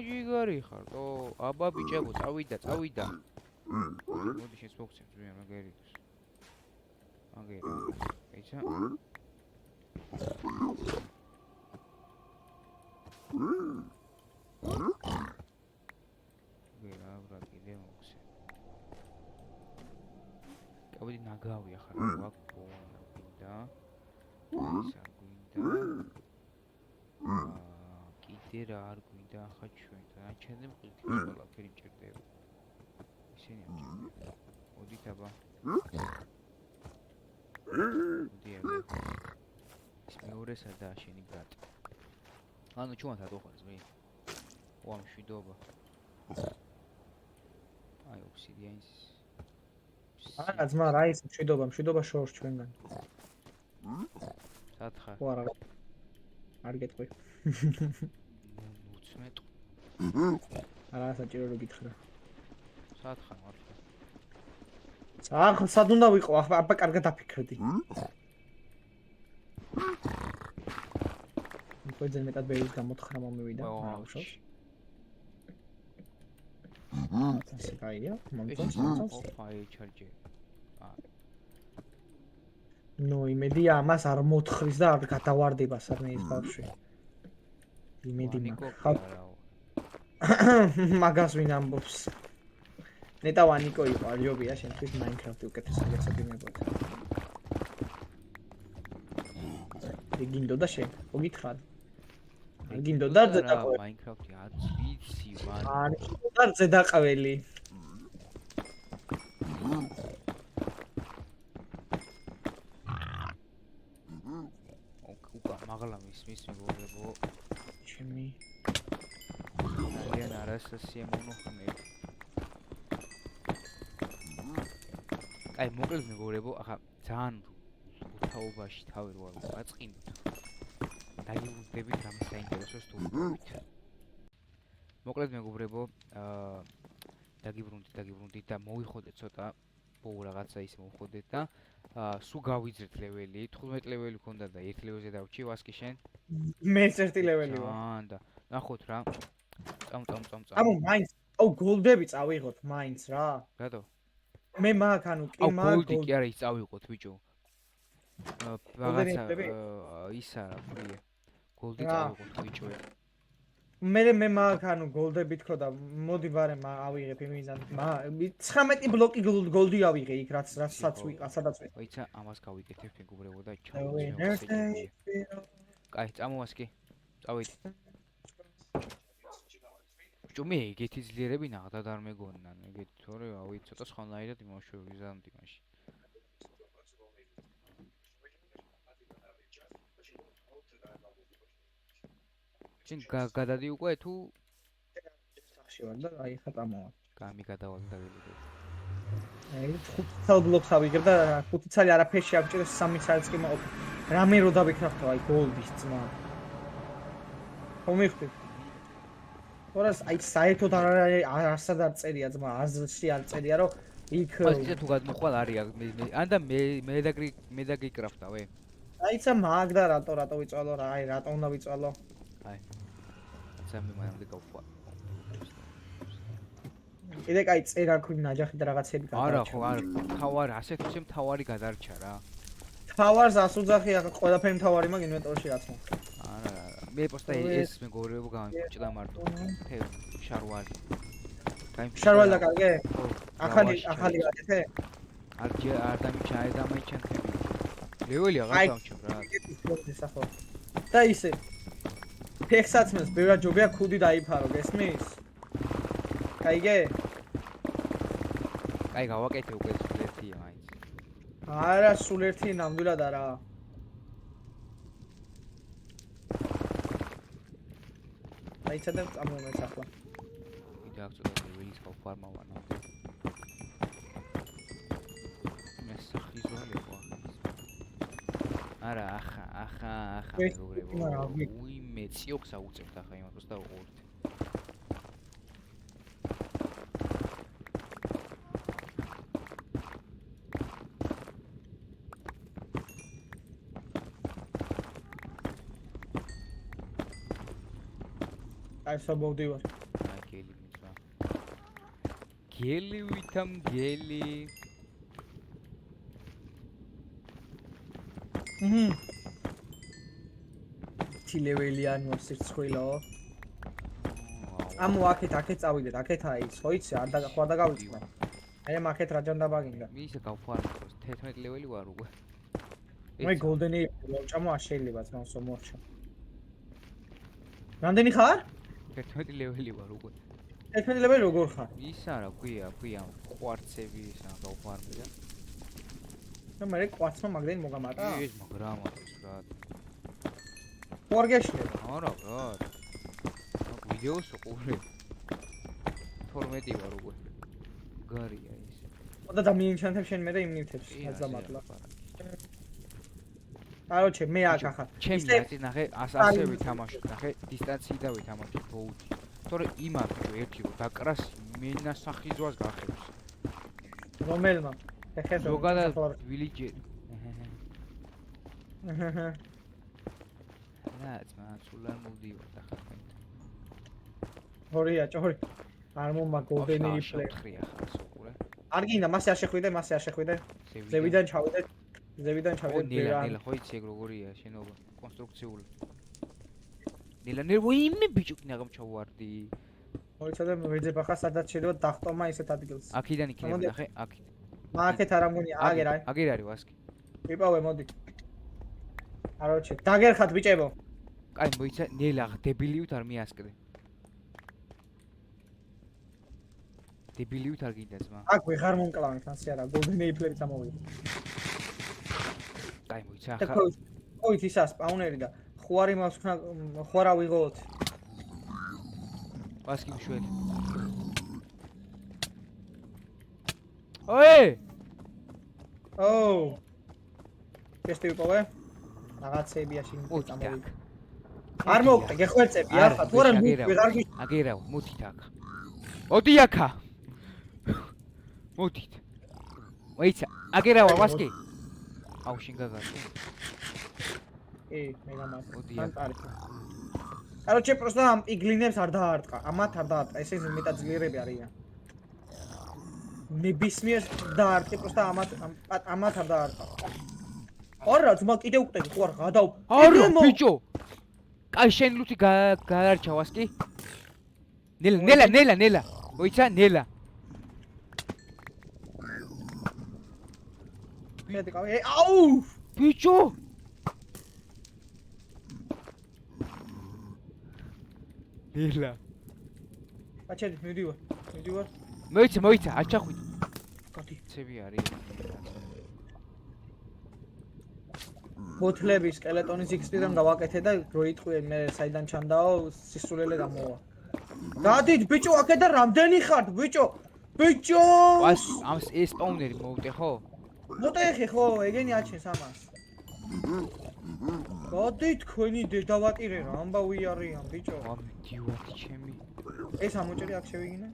ჯიგარი ხარ ო აბა ბიჭებო წავიდა მოდი შენ სპოქსი ძმია მაგერიტოს მაგერიტო ეცა ვერა კიდე მოხსე კაბდი ნაგავია ხარ ვაკ ბონა გინდა კიდე რა არ გვინდა ახლა ჩვენ და ჩემზე მყიდით ყველაფერი მჭირდება ისინი ამჭირდება მოდით აბა მოდი აბა ის მეორე სადაა შენი ბრატი ანუ ჩვენთან დოხარ ძმი უამ შვიდობა აი ოფსიდიანის არა ძმა რა ის მშვიდობა შორს ჩვენგან სათხარ ხო არა არ გეტყვი უცმეტ არა საჭირო რომ გითხრა სათხარ მართლა სად უნდა ვიყო აბა კარგად დაფიქრდი მოიძენ მეტად ბერის გამოთხრა მომივიდა აუშავს ასე გაიგია მომწონს აი ჩარჯი ნუ იმედია ამას არ მოთხოვს და არ გადავარდება სარნეის ბავშვი იმედი მაგას ვინ ამბობს ნეტა ვანიკო იყო არიობია შენთვის მაინკრაფტი უკეთესი გასაგებია გინდოდა შენ მოგითხრა გინდოდა ზედაყველი მაინკრაფტი არც ვიცი ვარ არ ზედაყველი მაღლა მის მეგობრებო ჩემი ძალიან არასასია მონოხმები აი მოკლედ მეგობრებო ახლა ძალიან უთაობაში თავი რო აწყინოთ დაიბრუნდებით რამე საინტერესო სტუდიით მოკლედ მეგობრებო დაგიბრუნდით და მოვიხოდეთ ცოტა ბოუ რაღაცა ისე მოვხოდეთ და სულ გავიძრეთ ლეველი 15 ლეველი ქონდა და 1 ლეველზე დავჭი ვასკი შენ მე 1 ლეველი ვარ და ნახოთ რა წამ ამო მაინც აუ გოლდები წავიღოთ მაინც რა რატო მე მაგ ანუ კი მაგ გოლდი კი არა ის წავიღოთ ბიჭო რაღაცა ისა რა ქვია გოლდი წავიღოთ ბიჭო მე მაგ ანუ გოლდები თქო და მოდი ბარემ ავიღებ იმიდან 19 ბლოკი გოლდი ავიღე იქ რასაც ვიყა სადაც ვიყა ვაიცა ამას გავიკეთებ მეგობრებო და ჩავწევ კაი წამოვასკი წავედი ბიჭო მე ეგეთი ძლიერები ნახდად არ მეგონან ეგეთი თორე ავი ცოტა სხვანაირად იმოშვები ზამთი მაშინ შენ გადადი უკვე თუ სახში ვარ და აი ხა წამოვა გამი გადავალ და ველოდებ აი 5 ბლოკს ავიღებ და 5 ცალი არაფერს შეავჭირე 3 ცალიც კი მოყვა რამე რო დავიქნახო აი გოლდის ძმა ხომიხდი თორას აი საერთოდ არასად არ წერია ძმა აზრში არ წერია რომ იქ მასკიცა თუ გადმოხვალ არის ან და მე დაგიკრაფტავე. აიცა მაგ და რატო ვიწვალო რა, აი რატო უნდა ვიწვალო? აი. სამი მანამდე გავხვალ. კიდე კაი წერა ქვი ნაჯახი და რაღაცები გადარჩა. არა ხო, არა. თავარი ასეთ უცე თავარი გადარჩა რა. თავარს ასუძახი ახლა ყველაფერი თავარი მაგ ინვენტორში რაც მოხდა. არა. მე პოსტა ეს მეგობრებო გამიჭდა მარტო. შარვალი. შარვალი და კარგე? ახალი გაკეთე? არ დამიჩენ თები. ლეველი აღარ დამჩა რა. ისახო. და ისე ფეხსაცმელს ბევრად ჯობია ქუდი დაიფარო, გესმის? კაიგე? აი გავაკეთე უკვე სულ ერთია მაინც. არა, სულ ერთი ნამდვილად არა. აიცა და წამოვეც ახლა. კიდე აღწოდა ლეველის გავფარმავანო. მე სახიზოლე ხო. არა, ახა მეგობრებო. უიმე ციოქს აუწევთ ახლა იმას და უყურთ. აი საბოვდივარ. აი გელი მიწვა. გელი ვითამ გელი. ლეველი არ მოსირცხვილო. ამო აქეთ წავიდეთ, აქეთ აი, ხოიცი არ დაგახვა და გავიწმა. აი ამ აქეთ რა ჯანდაბა გინდა. მისე გავფარმოს 11 ლეველი ვარ უკვე. მე გოლდენი ვჭამო არ შეიძლება ძმაოსო მორჩა. რამდენი ხარ? 11 ლეველი ვარ უკვე. 11 ლეველი როგორ ხარ? ისა რა ქვია, კვარცები ისა გავფარმე და. და მე კვარცმა მაგდენი მოგამატა? ეს მაგრამატოს რა. ვარ გეშლე. არა რა. ვიდეოს უყურე. 12 ვარ უკვე. გარია ის. და დამინჩანთებ შენ მე და იმნივთებს აძამატლა. აროჩე მე აქ ახლა. ჩემი აზრით ნახე ასე ვითამაშოთ, ნახე დისტანცია ვითამაშოთ ბოუთი. თორე იმათ ერთი რომ დაკრას მენასახიზვას გახებს. რომელმა? ეხეთ ზოგადად ვილიჯერი. რა ძმა სულან მოვდივარ ახლა. ორია ჭორი. არ მომა გოლდენი პლეი. არ გინდა მასე არ შეხვიდე. ზევიდან ჩავიდეთ. ნელა ხო იცი ეგ როგორია შენობა კონსტრუქციული. ნელა ვიმე ბიჭო კინაღამ ჩავარდი. მოიცადე ვეძებ ახლა სადაც შეიძლება დახტომა ისეთ ადგილს. აქიდან იქნება ნახე აქეთ. აქეთ არ ამგონია აგერ აი. აგერ არის ვასკი. ვიპოვე მოდი. აროჩე დაგერხათ ბიჭებო. კაი მოიცა ნელა დებილიუთ არ მიასკდე. დებილიუთ არ გინდა ძმა. აქ ვეღარ მომკლავეთ ასე არა გოლდენი ეიფლები წამოვიდა. კაი მოიცა ახლა. ოით ისა სპაუნერი და ხوارი მას ხوارა ვიღოთ. ვასკი მშველი. ოე! ოუ. ეს ვიპოვე. რაღაცებია შინ წამოვიდა. არ მოვყე გეხვერწები ახლა თუ არა ვეღარ აგერავ მოდით აქ. მოდი აქა. მოდით. მოიცა აგერავა ვასკი. აუ შინ გაგარდა. მე გამარჯვე. კაროჩე პროსტა ამ პიგლინებს არ დაარტყა. ამათ არ დაარტყა. ესე მეტად ძლიერები არიან. ნებისმიერ დაარტყი პროსტა ამათ არ დაარტყა. არა ძმა კიდე უყდები ხო არ გადავ. არა ბიჭო. კაი შენ ლუთი გაარჩა ვასკი. ნელა. მოიცა ნელა. აუ ბიჭო ნელა აჩედი მივდივარ მოიცა არ ჩახვიდე კატი ცები არის ბოთლები სკელეტონის X-დან გავაკეთე და რო იტყვი მე საიდან ჩანდაო სისულელე გამოვა გადით ბიჭო აქედა რამდენი ხართ ბიჭო ვას ამ ეს სპაუნერი მოვუტე ხო მოტეხე ხო ეგენი აჩენს ამას გადით თქვენი დედავატირე რა ამბავი არიან ბიჭო ამდივარი ჩემი ეს ამოჭერი აქ შევიგინე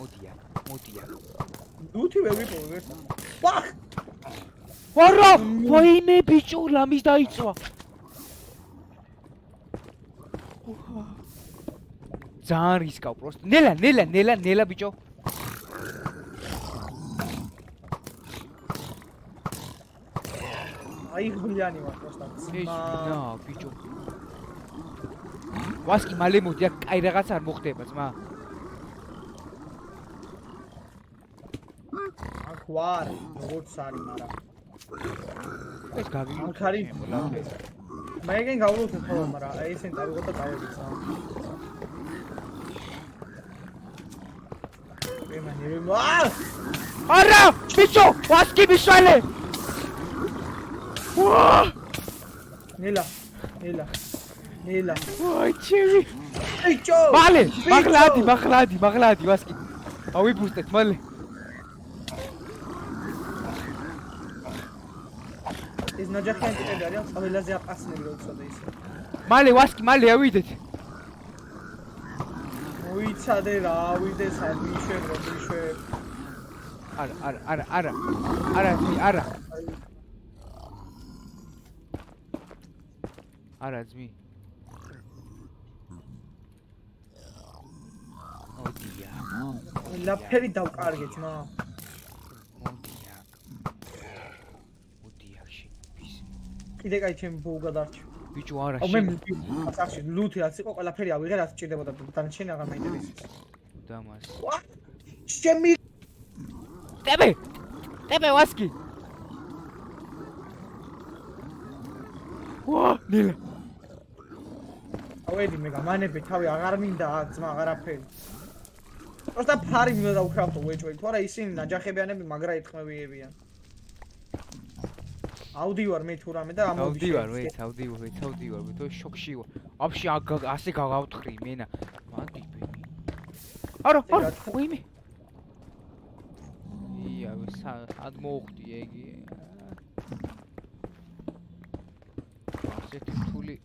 მოდი. ლუთი ვერ ვიპოვე ერთ. ვახ! ვარა! ვაიმე ბიჭო, ლამის დაიწვა. ძალიან რისკავ პროსტ. ნელა ბიჭო. აი ღლიანი ვარ პროსტა. ნა ბიჭო. ვასკი მალე მოდი, აქ კაი რაღაც არ მოხდება, ძმა. აქ ვარ, როგორც არის, მაგრამ ეს გაგიგო. აქ არის. მაიგენ გავლოთ ხოლმე, მაგრამ აი ესენ დავიღოთ და დავედით სა. არა, ბიჭო, ვასკი მისვალე. ნელა. აი ჩემი. ბიჭო! მალე, მაღლადი, ვასკი. ავიბუსტეთ მალე. ეს ნაჯახიან ტიპები არიან, ყველაზე აპასნები რო უცოდე ისე. მალე ვასკი, ავიდეთ. მოიცადე რა, ავიდე სადმიშვებ. არა, ძმი. მოდია. ლაფერი დავკარგე ძმა. მოდია შენობის. კიდე კაი ჩემი ბოუ გადარჩი. ბიჭო არა აუ მე სახში ლუთი რაც იყო ყველაფერი ავიღე რაც ჭირდებოდა დანარჩენი აღარ მაინტერესებს. დამას. ჩემი ტებე ვასკი. ნელა. ავედი მე გამანები თავი აღარ მინდა აქ ძმა აღარაფერი. პროსტა ფარი მინდა დავქრავთო ვეჭვი თუ არა ისინი ნაჯახებიანები მაგრა ეთქმევიებიან. აუდივარ მე თუ რამე და ამოდი. ავდივარ, მე შოქში ვარ. აფში ასე გავავთხრი მენა. მადი ბები. არა, ვაიმე. იავე, სად მოხდი ეგი. ასეთი რთული.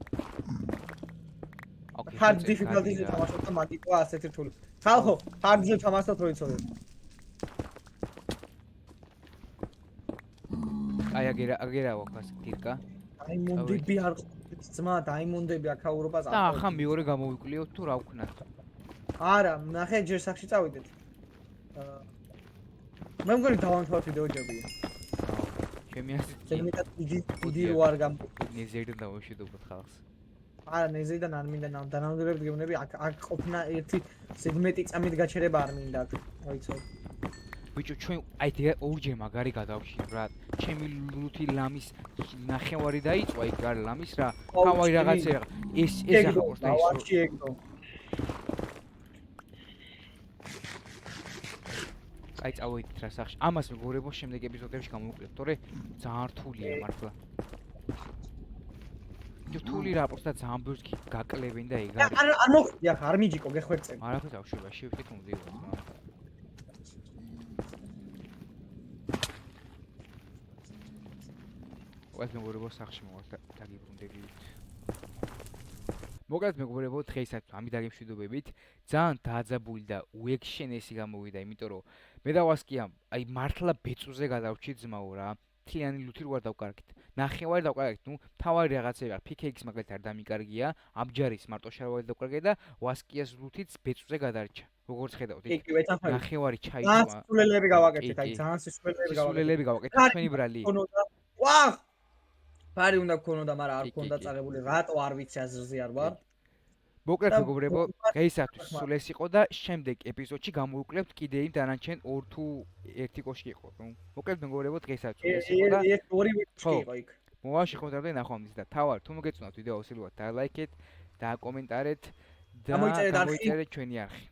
hard difficulties-ზე თამაშობ და მაგიტყვა ასეთი რთული. ხალხო, hard-ზე თამაშობ რო იცოდეთ. აი აგერა ვახას დირკა. დაიმონდები არ ძმა, დაიმონდები აქაურობას და ახლა მეორე გამოვიკვლიოთ თუ რა ვქნათ. არა, ნახე ჯერ სახში წავიდეთ. მე მგონი დავამთავრეთ ვიდეოჯებია. ჩემი ასე ზედმეტად დიდი ვარ ნეზერიდან დავუშვიდობთ ხალხს. არა, ნეზერიდან არ მინდა დანამდვილებად გეუბნები, აქ ყოფნა ერთი ზედმეტი წამით გაჩერება არ მინდა აქ. მოიცოდე. ბიჭო, ჩვენ აი ორჯერ მაგარი გადავშინე რა. ჩემი ლუთი ლამის ნახევარი დაიწვა იქ გარ ლამის რა. თავი რაღაცა ეს ახლა პროსტა ის ვარში ეგდო. აი წავედით რა სახში. ამას მეგობრებო შემდეგ ეპიზოდებში გამოვიკლებთ, თორე ძალიან რთულია მართლა. რთული რა, პროსტა ძალიან ბევრს გაკლებენ და ეგ არის. არ მოხდი ახ არ მიჯიკო გეხვერწები. არაფერს ავშვება, შევიდეთ მომდივარ. ეს მეგობრებო სახში მოვალ დაგიბრუნდებით. მოკლედ მეგობრებო დღესაც ამი დაგემშვიდობებით. ძალიან დააძაბული და უექშენესი გამოვიდა, იმიტომ რომ მე და ვასკიამ აი მართლა ბეწუზე გადავრჩით ძმაო რა. თლიანი ლუთი რო არ დავკარგეთ. ნახევარი დავკარგეთ, ნუ თავარი რაღაცები აქვს. PKX მაგალითად არ დამიკარგია, ამჯარის მარტო შარვალი დავკარგე და ვასკიას ლუთიც ბეწუზე გადარჩა. როგორც ხედავთ, ნახევარი ჩაიწვა. სულელები გავაკეთეთ, აი ძალიან სულელები გავაკეთეთ. ჩვენი ბრალი. ვაჰ! ფარი უნდა გქონოდა, მაგრამ არ გქონდა წაღებული. რატო არ ვიცი აზრზე არ ვარ. მოკლედ მეგობრებო, დღეისათვის სულ ეს იყო და შემდეგ ეპიზოდში გამოვიკლებთ კიდე იმ დანარჩენ 2 თუ 1 კოშკი იყო. მოკლედ მეგობრებო, დღეისათვის ეს იყო და ორი კოშკი იყო იქ. მოვალში ხომდარდე ნახვამდის და თავარ თუ მოგეწონათ ვიდეო აუცილებლად დაალაიქეთ, დააკომენტარეთ და გამოიწერეთ ჩვენი არხი.